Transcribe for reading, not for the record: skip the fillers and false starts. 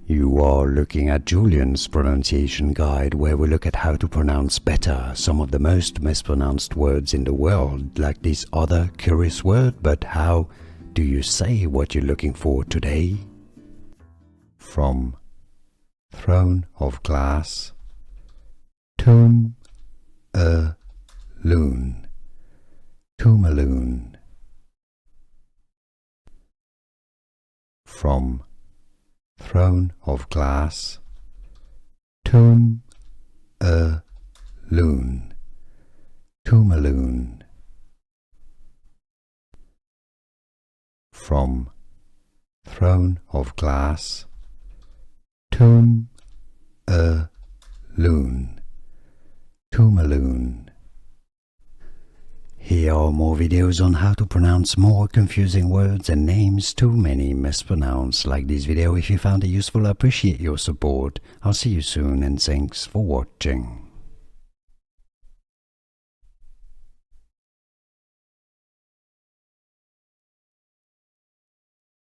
You are looking at Julian's pronunciation guide, where we look at how to pronounce better some of the most mispronounced words in the world, like this other curious word. But how do you say what you're looking for today? From throne of glass, Tumelun, Tumelun. From throne of glass, Tumelun, Tumelun. From throne of glass, Tumelun, Tumelun. Here are more videos on how to pronounce more confusing words and names too many mispronounced. Like this video if you found it useful. I appreciate your support. I'll see you soon and thanks for watching.